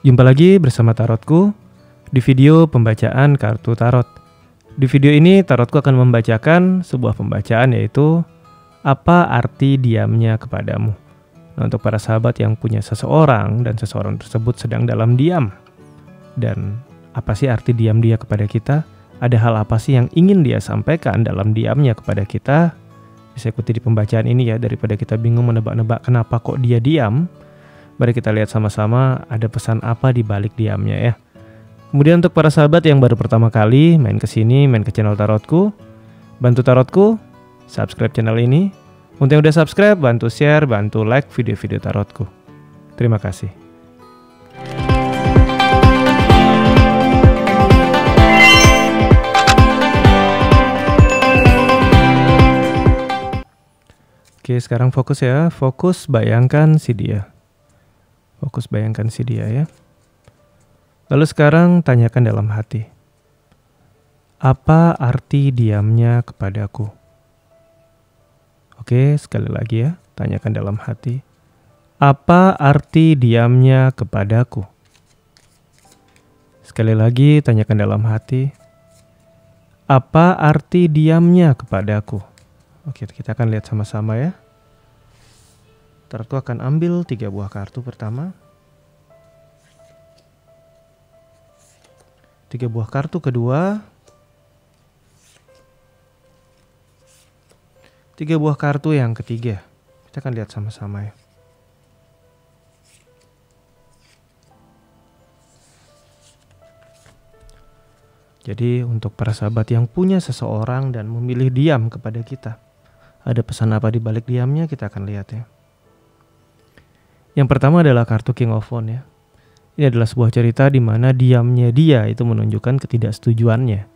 Jumpa lagi bersama Tarotku di video pembacaan kartu tarot. Di video ini Tarotku akan membacakan sebuah pembacaan, yaitu apa arti diamnya kepadamu. Nah, untuk para sahabat yang punya seseorang dan seseorang tersebut sedang dalam diam, dan apa sih arti diam dia kepada kita? Ada hal apa sih yang ingin dia sampaikan dalam diamnya kepada kita? Bisa ikuti di pembacaan ini ya, daripada kita bingung menebak-nebak kenapa kok dia diam. Mari kita lihat sama-sama ada pesan apa di balik diamnya ya. Kemudian untuk para sahabat yang baru pertama kali main ke sini, main ke channel Tarotku, bantu Tarotku subscribe channel ini. Untuk yang udah subscribe, bantu share, bantu like video-video Tarotku. Terima kasih. Oke, sekarang fokus ya. Fokus bayangkan si dia. Fokus bayangkan si dia ya. Lalu sekarang tanyakan dalam hati. Apa arti diamnya kepadaku? Oke, sekali lagi ya. Tanyakan dalam hati. Apa arti diamnya kepadaku? Sekali lagi tanyakan dalam hati. Apa arti diamnya kepadaku? Oke, kita akan lihat sama-sama ya. Tarotku akan ambil 3 buah kartu pertama. 3 buah kartu kedua. 3 buah kartu yang ketiga. Kita akan lihat sama-sama ya. Jadi untuk para sahabat yang punya seseorang dan memilih diam kepada kita, ada pesan apa di balik diamnya? Kita akan lihat ya. Yang pertama adalah kartu King of Wands ya. Ini adalah sebuah cerita di mana diamnya dia itu menunjukkan ketidaksetujuannya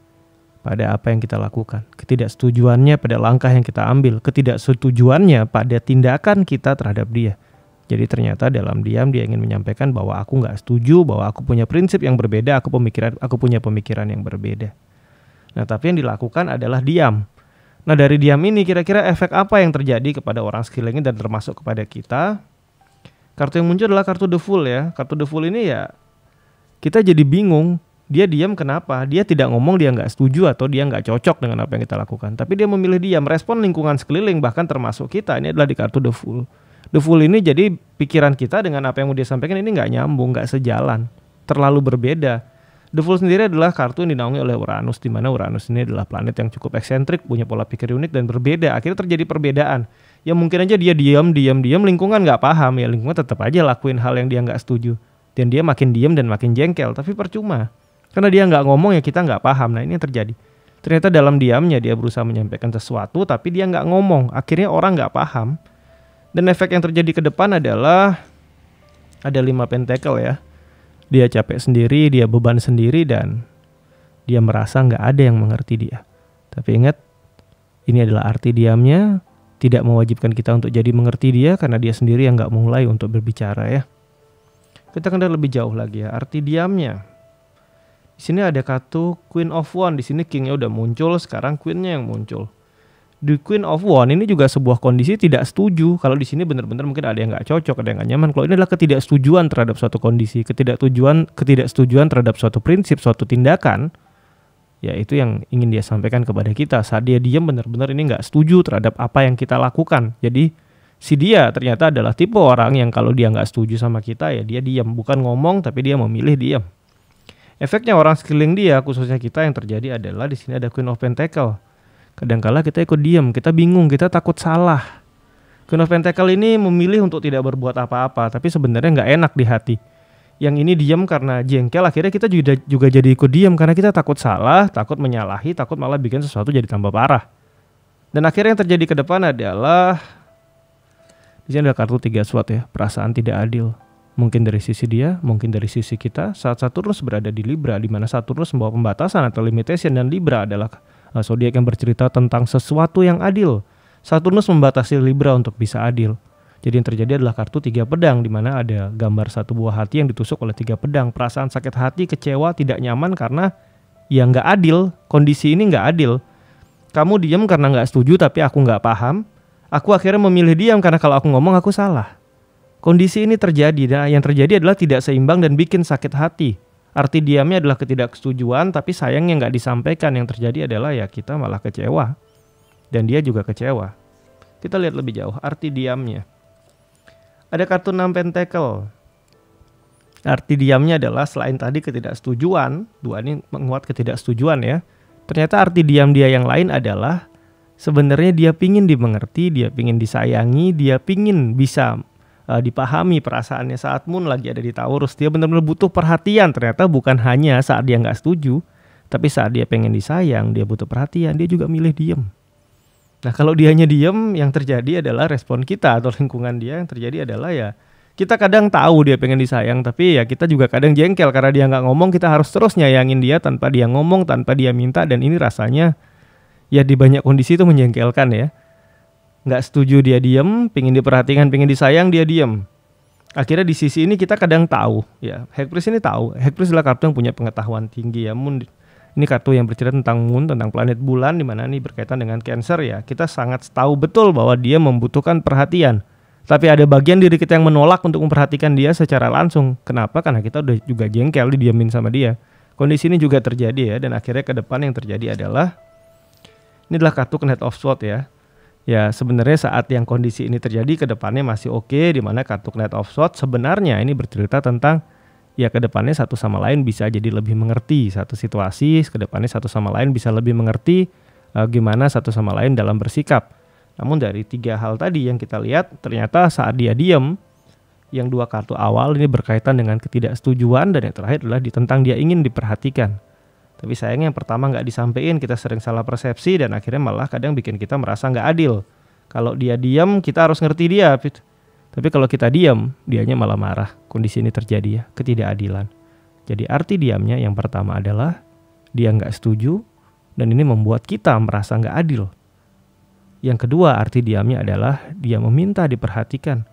pada apa yang kita lakukan, ketidaksetujuannya pada langkah yang kita ambil, ketidaksetujuannya pada tindakan kita terhadap dia. Jadi ternyata dalam diam dia ingin menyampaikan bahwa aku nggak setuju, bahwa aku punya prinsip yang berbeda, aku punya pemikiran yang berbeda. Nah, tapi yang dilakukan adalah diam. Nah, dari diam ini kira-kira efek apa yang terjadi kepada orang sekelilingnya dan termasuk kepada kita? Kartu yang muncul adalah kartu The Fool ya. Kartu The Fool ini ya, kita jadi bingung. Dia diam kenapa? Dia tidak ngomong dia nggak setuju atau dia nggak cocok dengan apa yang kita lakukan. Tapi dia memilih diam, respon lingkungan sekeliling bahkan termasuk kita. Ini adalah di kartu The Fool. The Fool ini jadi pikiran kita dengan apa yang mau dia sampaikan ini nggak nyambung, nggak sejalan, terlalu berbeda. The Fool sendiri adalah kartu yang dinaungi oleh Uranus, di mana Uranus ini adalah planet yang cukup eksentrik, punya pola pikir unik dan berbeda. Akhirnya terjadi perbedaan. Ya mungkin aja dia diam, lingkungan nggak paham ya, lingkungan tetap aja lakuin hal yang dia nggak setuju. Dan dia makin diam dan makin jengkel, tapi percuma. Karena dia nggak ngomong ya kita nggak paham. Nah ini yang terjadi. Ternyata dalam diamnya dia berusaha menyampaikan sesuatu, tapi dia nggak ngomong. Akhirnya orang nggak paham. Dan efek yang terjadi ke depan adalah ada 5 pentacle ya. Dia capek sendiri, dia beban sendiri, dan dia merasa nggak ada yang mengerti dia. Tapi ingat, ini adalah arti diamnya. Tidak mewajibkan kita untuk jadi mengerti dia, karena dia sendiri yang nggak mulai untuk berbicara ya. Kita akan lebih jauh lagi ya, arti diamnya. Di sini ada kartu Queen of Wands. Di sini Kingnya udah muncul, sekarang Queennya yang muncul. Di Queen of Wands ini juga sebuah kondisi tidak setuju. Kalau di sini benar-benar mungkin ada yang nggak cocok, ada yang nggak nyaman. Kalau ini adalah ketidaksetujuan terhadap suatu kondisi, ketidaksetujuan terhadap suatu prinsip, suatu tindakan. Ya itu yang ingin dia sampaikan kepada kita. Saat dia diam benar-benar ini nggak setuju terhadap apa yang kita lakukan. Jadi si dia ternyata adalah tipe orang yang kalau dia nggak setuju sama kita ya dia diam. Bukan ngomong tapi dia memilih diam. Efeknya orang sekeliling dia, khususnya kita, yang terjadi adalah di sini ada Queen of Pentacle. Kadangkala kita ikut diam, kita bingung, kita takut salah. Queen of Pentacle ini memilih untuk tidak berbuat apa-apa, tapi sebenarnya nggak enak di hati. Yang ini diam karena jengkel, akhirnya kita juga jadi ikut diam karena kita takut salah, takut menyalahi, takut malah bikin sesuatu jadi tambah parah. Dan akhirnya yang terjadi ke depan adalah di sini ada kartu 3 SWOT ya, perasaan tidak adil. Mungkin dari sisi dia, mungkin dari sisi kita. Saat Saturnus berada di Libra, di mana Saturnus membawa pembatasan atau limitation, dan Libra adalah zodiak yang bercerita tentang sesuatu yang adil. Saturnus membatasi Libra untuk bisa adil. Jadi yang terjadi adalah kartu 3 pedang, di mana ada gambar 1 buah hati yang ditusuk oleh 3 pedang. Perasaan sakit hati, kecewa, tidak nyaman karena ya nggak adil. Kondisi ini nggak adil. Kamu diam karena nggak setuju, tapi aku nggak paham. Aku akhirnya memilih diam karena kalau aku ngomong aku salah. kondisi ini terjadi. Nah, yang terjadi adalah tidak seimbang dan bikin sakit hati. Arti diamnya adalah ketidaksetujuan, tapi sayangnya nggak disampaikan. Yang terjadi adalah ya kita malah kecewa. Dan dia juga kecewa. Kita lihat lebih jauh arti diamnya. Ada kartu 6 pentakel. Arti diamnya adalah selain tadi ketidaksetujuan, dua ini menguat ketidaksetujuan ya. Ternyata arti diam dia yang lain adalah sebenarnya dia pingin dimengerti, dia pingin disayangi, dia pingin bisa dipahami perasaannya saat Moon lagi ada di Taurus. Dia benar-benar butuh perhatian. Ternyata bukan hanya saat dia nggak setuju, tapi saat dia pengen disayang, dia butuh perhatian, dia juga milih diem. Nah kalau dianya diem, yang terjadi adalah respon kita atau lingkungan dia. Yang terjadi adalah ya kita kadang tahu dia pengen disayang, tapi ya kita juga kadang jengkel karena dia nggak ngomong. Kita harus terus nyayangin dia tanpa dia ngomong, tanpa dia minta. Dan ini rasanya ya di banyak kondisi itu menjengkelkan ya. Nggak setuju dia diem, pingin diperhatikan, pingin disayang, dia diem. Akhirnya di sisi ini kita kadang tahu ya, High Priest ini tahu. High Priest adalah kartu yang punya pengetahuan tinggi ya. Moon ini kartu yang bercerita tentang Moon, tentang planet bulan, dimana ini berkaitan dengan Cancer ya. Kita sangat tahu betul bahwa dia membutuhkan perhatian. Tapi ada bagian diri kita yang menolak untuk memperhatikan dia secara langsung. Kenapa? Karena kita udah juga jengkel didiamin sama dia. Kondisi ini juga terjadi ya. Dan akhirnya ke depan yang terjadi adalah ini adalah kartu Knight of Swords ya. Ya sebenarnya saat yang kondisi ini terjadi ke depannya masih oke, di mana kartu Knight of Swords sebenarnya ini bercerita tentang ya ke depannya satu sama lain bisa jadi lebih mengerti satu situasi, ke depannya satu sama lain bisa lebih mengerti gimana satu sama lain dalam bersikap. Namun dari tiga hal tadi yang kita lihat ternyata saat dia diem, yang dua kartu awal ini berkaitan dengan ketidaksetujuan dan yang terakhir adalah tentang dia ingin diperhatikan. Tapi sayangnya yang pertama nggak disampaikan, kita sering salah persepsi dan akhirnya malah kadang bikin kita merasa nggak adil. Kalau dia diam, kita harus ngerti dia. Tapi kalau kita diam, dianya malah marah. Kondisi ini terjadi ya, ketidakadilan. Jadi arti diamnya yang pertama adalah dia nggak setuju dan ini membuat kita merasa nggak adil. Yang kedua arti diamnya adalah dia meminta diperhatikan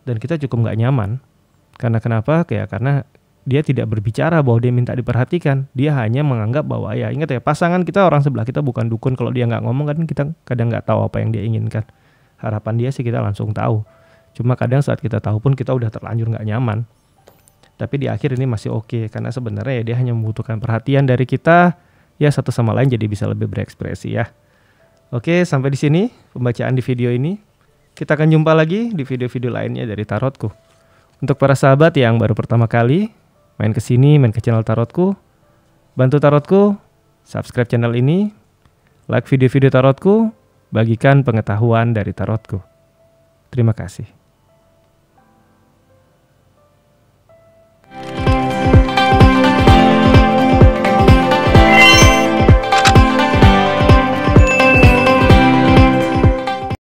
dan kita cukup nggak nyaman. Karena kenapa? Karena dia tidak berbicara bahwa dia minta diperhatikan. Dia hanya menganggap bahwa ya ingat ya pasangan kita orang sebelah kita bukan dukun. Kalau dia nggak ngomong kan kita kadang nggak tahu apa yang dia inginkan. Harapan dia sih kita langsung tahu. Cuma kadang saat kita tahu pun kita udah terlanjur nggak nyaman. Tapi di akhir ini masih oke. Karena sebenarnya ya dia hanya membutuhkan perhatian dari kita. Ya satu sama lain jadi bisa lebih berekspresi ya. Oke sampai di sini pembacaan di video ini. Kita akan jumpa lagi di video-video lainnya dari Tarotku. Untuk para sahabat yang baru pertama kali main ke sini, main ke channel Tarotku, bantu Tarotku, subscribe channel ini, like video-video Tarotku, bagikan pengetahuan dari Tarotku. Terima kasih.